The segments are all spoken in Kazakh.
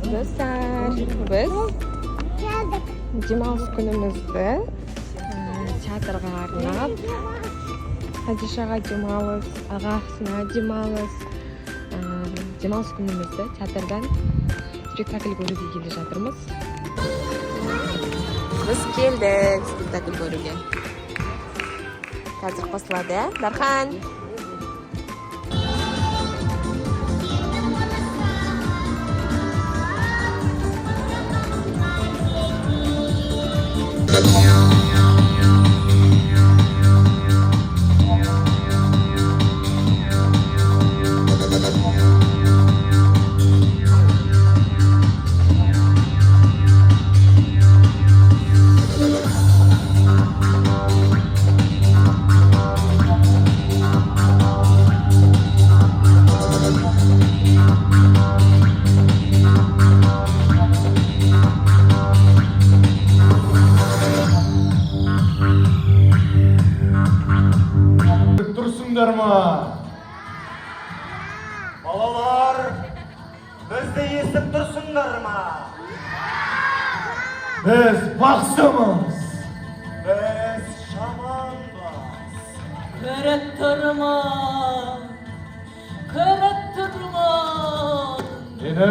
Dostlar, biz демалыс күнімізді театрға арнап, Хадишаға демалыс, ағасына демалыс күнімізді театрдан спектакль көруге келе жатырмыз. Біз келдік спектакль көруге. Қазір қосылады, Дархан. Балалар, бізді естіп тұрсыңдар ма? Біз бақсымыз. Біз шаманбыз. Көріп тұрмын. Нені?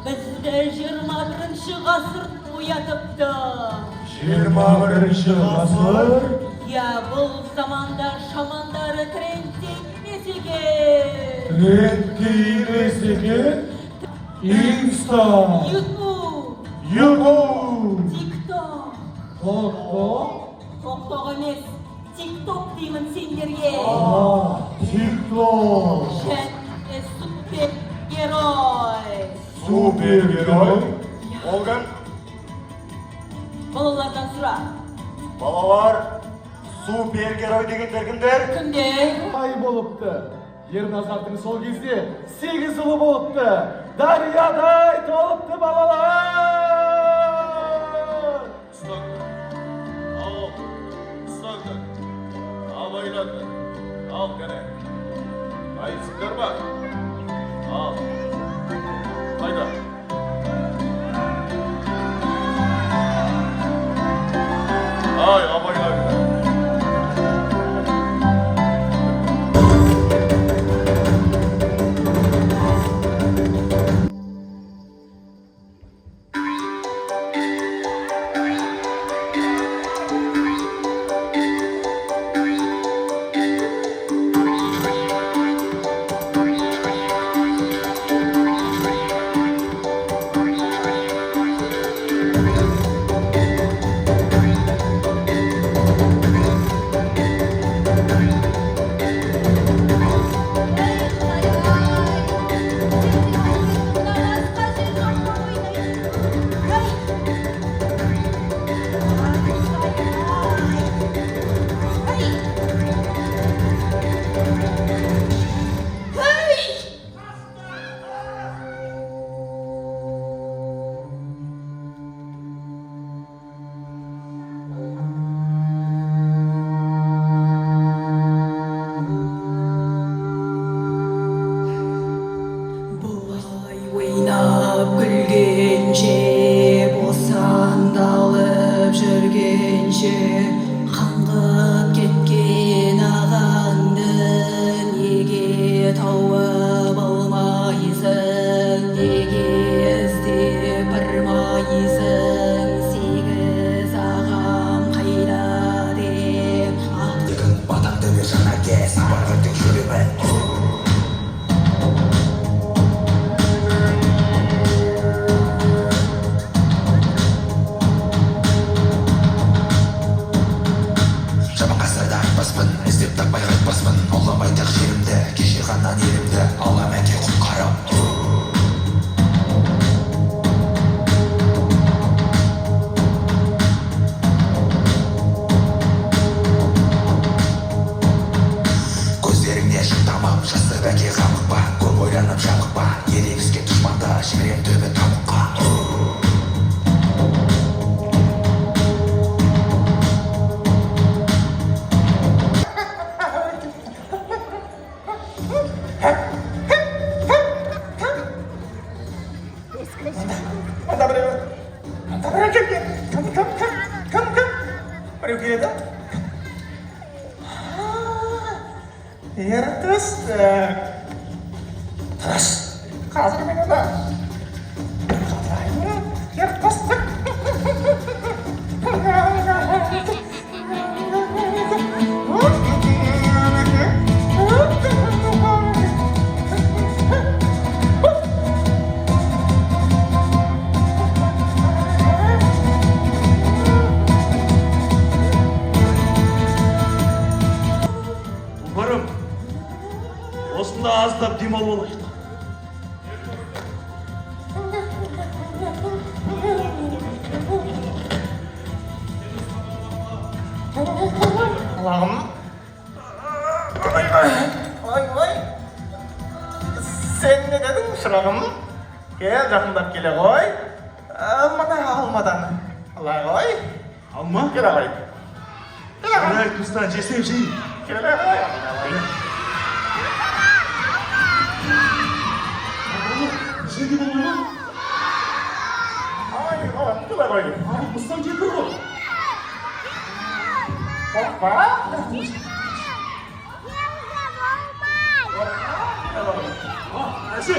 Бізді 21-ші ғасыр оятыпты. 21-ші ғасыр? Я бұл заманда шамандары трендте емесеге. Трендте емесеге? Инста, Ютуб, TikTok, Тоқтық емес, TikTok деймін сендерге. TikTok. Және супергерой. Супергерой? Ол кім? Балалардан сұра. Балалар, супергерой дегендер кімдер? Кімдер? Ай болыпты. Ерназардың сол кезде 8 ұлы болыпты. Дариядай толыпты балалар. Ұстаңдар, абайлаңдар, ал кәне. Айыпсыңдар ба? Ал. Қайда? Ай, абайлаңдар. Қаңғып кеткен ағаңды неге тауып алмайсың, неге іздеп бармайсың, 8 ағам қайда деп Батаңды бер жаңа кез, барғырдың жүрімін. Іздеп таппай қайтпаспын, ұламай тақ жерімді, кеше ғаннан елімді, алам әке құтқарым. Көздеріңде шыңдамап, жастық әке қамықпа, көп ойланып жабықпа, ерегіске дұшпанда, жіберем төбе тамыққа. Anda bener. Anda bener kek. Come. Mari kita. Iya terus. Terus. Kasih mana tak? Ya terus. Барым, осында аздап демалып алайық. Allah'ım. Oy. Sen ne dedin şırağım? Gel yakındap gele koy. Mana almadan. Allah koy. Алма? Gele koy. Ай, Кустан, жесем жейін. Gele koy. Жеуге болмай ма? Ay, gele koy. Ай, Кустан жеп тұр ғой. Korkma. Әше,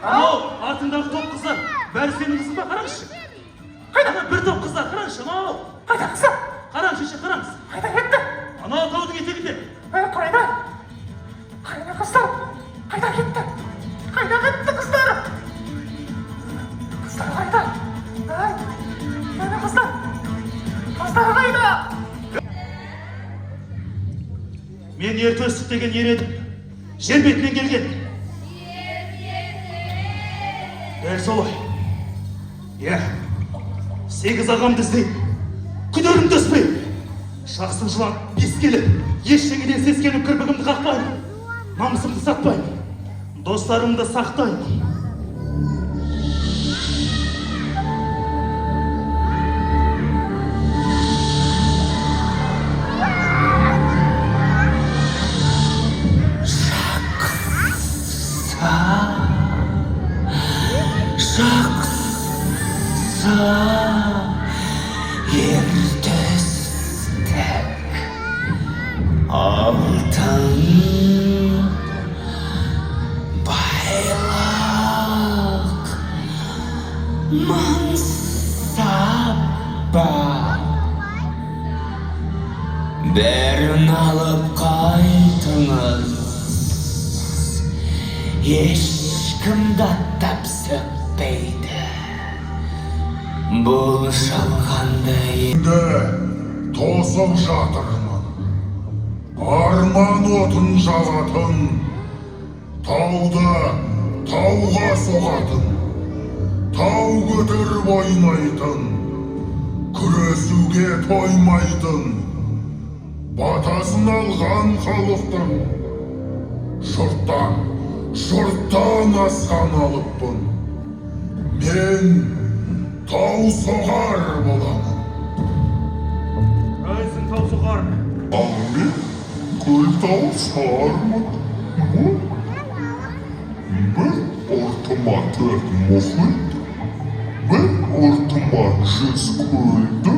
анау артындағы топ қыздар, бәрі сенің қызың ба? Қараңызшы. Ана бір топ қыздар, қараңызшы, анау. Қайда қыздар? Қараңыз, шеше, қараңыз. Қайда кетті? Анау таудың етегінде. Қайда? Қайда қыздар? Қайда кетті? Қайда кетті қыздар? Қыздар қайда? Қайда қыздар? Қыздар қайда? Мен Ертөстік деген ер едім. Жер бетінен келген. Дәл солай. Иә, 8 ағамды іздеймін. Күдерімді өспеймін. Шақсын жылан бес келіп, ештеңеден сескеніп кірпігімді қақпаймын. Намысымды сатпаймын. Достарымды сақтаймын. Altın baylak mansaba Bәрін алып қайтыңыз Ешкімді аттап сөкпейді Бұл жалғанды тосып жатырмын. Арман отын жағатын, тауды тауға соғатын, тау көтеріп ойнайтын, күресуге тоймайтын, батасын алған халықтың, жұрттан асқан алыппын. Мен тау соғар боламын. Айсың тау соғар. Мен көл тау соғармын. Бір ортыма 4 мұхит, бір ортыма 100 көлді,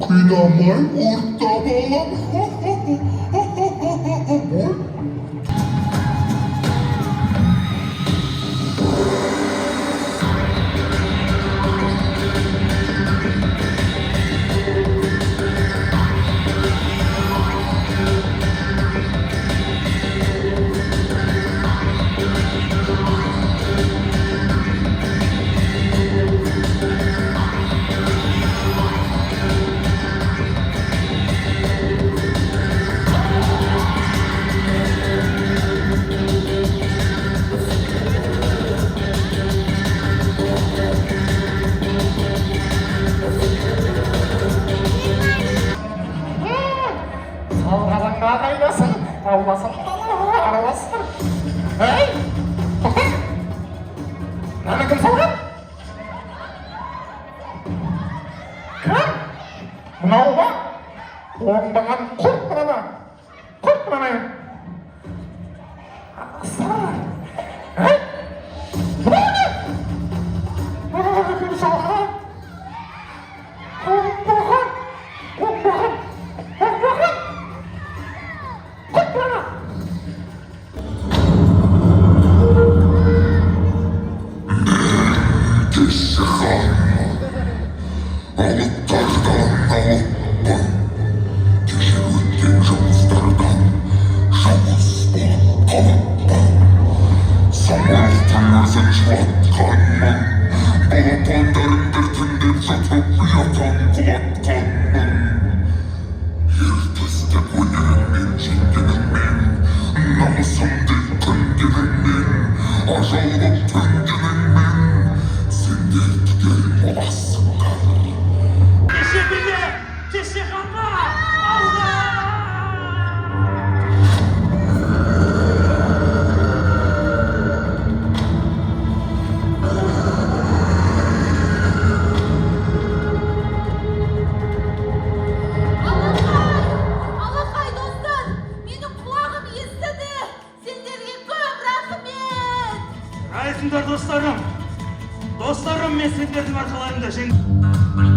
қинамай ортап алам. Nana kim soğuk? Kim? Mınau mı? Oğlundan kurt mu nana? Kurt mu nana? Aslan! Hey? Bu ne? Bu Алыптардан алыппын, кеше өткен жұмыстардан жұмыс болып қалыппын. Самұрықтың өзін жылатқанмын, балапандарым біртіндеп жатып ұятан құлатқанмын. Ертісті өнеріммен жеңгеніммен, намысымды күнгеніммен, ажалып төнгеніммен, сендер түгел боласыңдар. Кеше бірге, кеше қанға, алға! Алақай достар, менің құлағым естіді. Сендерге көп рахмет. Қайсыңдар достарым? Достарым, мен сендердің арқаларыңда жеңдім.